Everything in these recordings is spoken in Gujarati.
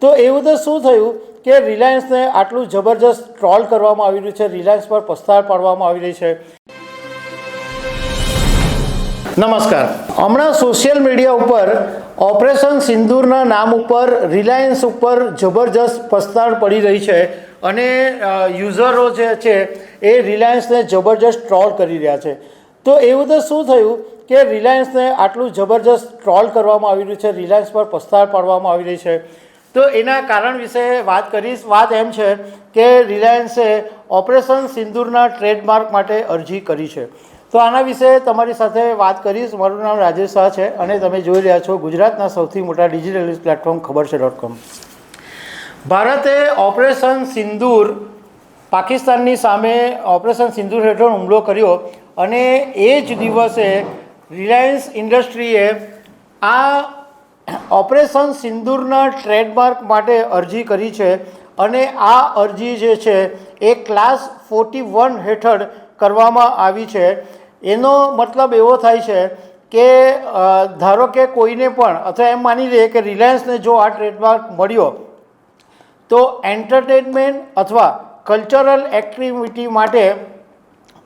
તો એવું તો શું થયું કે રિલાયન્સને આટલું જબરજસ્ત ટ્રોલ કરવામાં આવી રહ્યું છે, રિલાયન્સ પર પસ્તાળ પાડવામાં આવી રહી છે। નમસ્કાર। હમણાં સોશિયલ મીડિયા ઉપર ઓપરેશન સિંદૂરના નામ ઉપર રિલાયન્સ ઉપર જબરજસ્ત પસ્તાળ પડી રહી છે અને યુઝરો જે છે એ રિલાયન્સને જબરજસ્ત ટ્રોલ કરી રહ્યા છે। તો એવું તો શું થયું કે રિલાયન્સને આટલું જબરજસ્ત ટ્રોલ કરવામાં આવી રહ્યું છે, રિલાયન્સ પર પસ્તાળ પાડવામાં આવી રહી છે। તો એના કારણ વિશે વાત કરીશ। વાત એમ છે કે રિલાયન્સે ઓપરેશન સિંદૂરના ટ્રેડમાર્ક માટે અરજી કરી છે। તો આના વિશે તમારી સાથે વાત કરીશ। મારું નામ રાજેશ શાહ છે અને તમે જોઈ રહ્યા છો ગુજરાતના સૌથી મોટા ડિજિટલ ન્યૂઝ પ્લેટફોર્મ ખબરછે.com। ભારતે ઓપરેશન સિંદૂર પાકિસ્તાનની સામે ઓપરેશન સિંદૂર હેઠળ હુમલો કર્યો અને એ જ દિવસે રિલાયન્સ ઇન્ડસ્ટ્રીએ આ ઓપરેશન સિંદૂરના ટ્રેડમાર્ક માટે અરજી કરી છે અને આ અરજી જે છે એ ક્લાસ 41 હેઠળ કરવામાં આવી છે। એનો મતલબ એવો થાય છે કે ધારો કે કોઈને પણ અથવા એમ માની લઈએ કે રિલાયન્સને જો આ ટ્રેડમાર્ક મળ્યો તો એન્ટરટેનમેન્ટ અથવા કલ્ચરલ એક્ટિવિટી માટે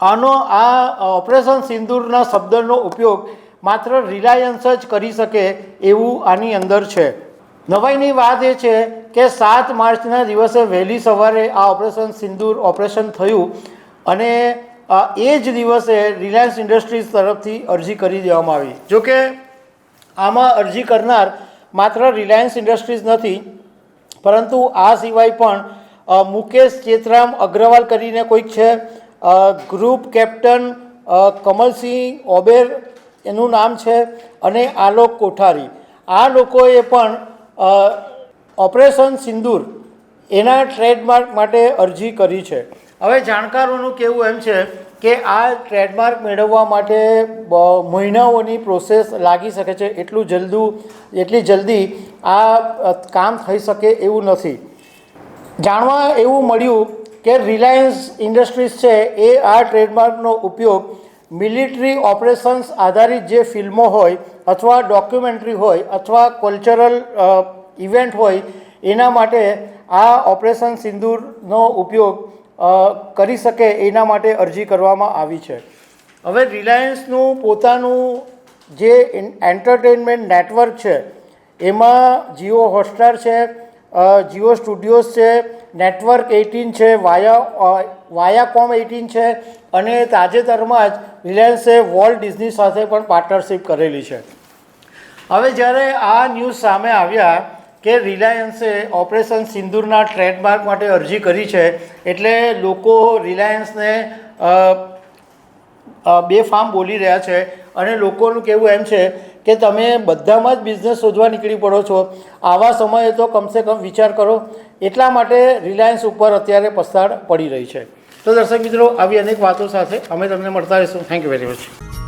આ ઓપરેશન સિંદૂરના શબ્દનો ઉપયોગ માત્ર રિલાયન્સ જ કરી શકે એવું આની અંદર છે। નવાઈની વાત એ છે કે 7 માર્ચના દિવસે વહેલી સવારે આ ઓપરેશન સિંદૂર ઓપરેશન થયું અને એ જ દિવસે રિલાયન્સ ઇન્ડસ્ટ્રીઝ તરફથી અરજી કરી દેવામાં આવી। જોકે આમાં અરજી કરનાર માત્ર રિલાયન્સ ઇન્ડસ્ટ્રીઝ નથી, પરંતુ આ સિવાય પણ મુકેશ ચેતરામ અગ્રવાલ કરીને કોઈક છે, ગ્રુપ કેપ્ટન કમલસિંહ ઓબેર એનું નામ છે, અને આલોક કોઠારી। આ લોકોએ પણ ઓપરેશન સિંદૂર એના ટ્રેડમાર્ક માટે અરજી કરી છે। હવે જાણકારોનું કહેવું એમ છે કે આ ટ્રેડમાર્ક મેળવવા માટે મહિનાઓની પ્રોસેસ લાગી શકે છે, એટલી જલ્દી આ કામ થઈ શકે એવું નથી। જાણવા એવું મળ્યું કે રિલાયન્સ ઇન્ડસ્ટ્રીઝ છે એ આ ટ્રેડમાર્કનો ઉપયોગ મિલિટરી ઓપરેશન્સ આધારિત જે ફિલ્મો હોય અથવા ડોક્યુમેન્ટરી હોય અથવા કલ્ચરલ ઇવેન્ટ હોય એના માટે આ ઓપરેશન સિંદૂરનો ઉપયોગ કરી શકે એના માટે અરજી કરવામાં આવી છે। હવે રિલાયન્સનું પોતાનું જે એન્ટરટેનમેન્ટ નેટવર્ક છે એમાં જીઓ હોટસ્ટાર છે, જીઓ સ્ટુડિયોઝ છે, નેટવર્ક 18 છે, વાયાકોમ 18 છે અને તાજેતરમાં જ રિલાયન્સે વોલ્ટ ડિઝની સાથે પણ પાર્ટનરશિપ કરેલી છે। હવે જ્યારે આ ન્યૂઝ સામે આવ્યા કે રિલાયન્સે ઓપરેશન સિંદૂરના ટ્રેડમાર્ક માટે અરજી કરી છે એટલે લોકો રિલાયન્સને બેફામ બોલી રહ્યા છે અને લોકોનું કહેવું એમ છે કે તમે બધામાં જ બિઝનેસ શોધવા નીકળી પડો છો, આવા સમયે તો કમસે કમ વિચાર કરો। એટલા માટે રિલાયન્સ ઉપર અત્યારે પસ્તાળ પડી રહી છે। તો દર્શક મિત્રો, આવી અનેક વાતો સાથે અમે તમને મળતા રહીશું। Thank you very much.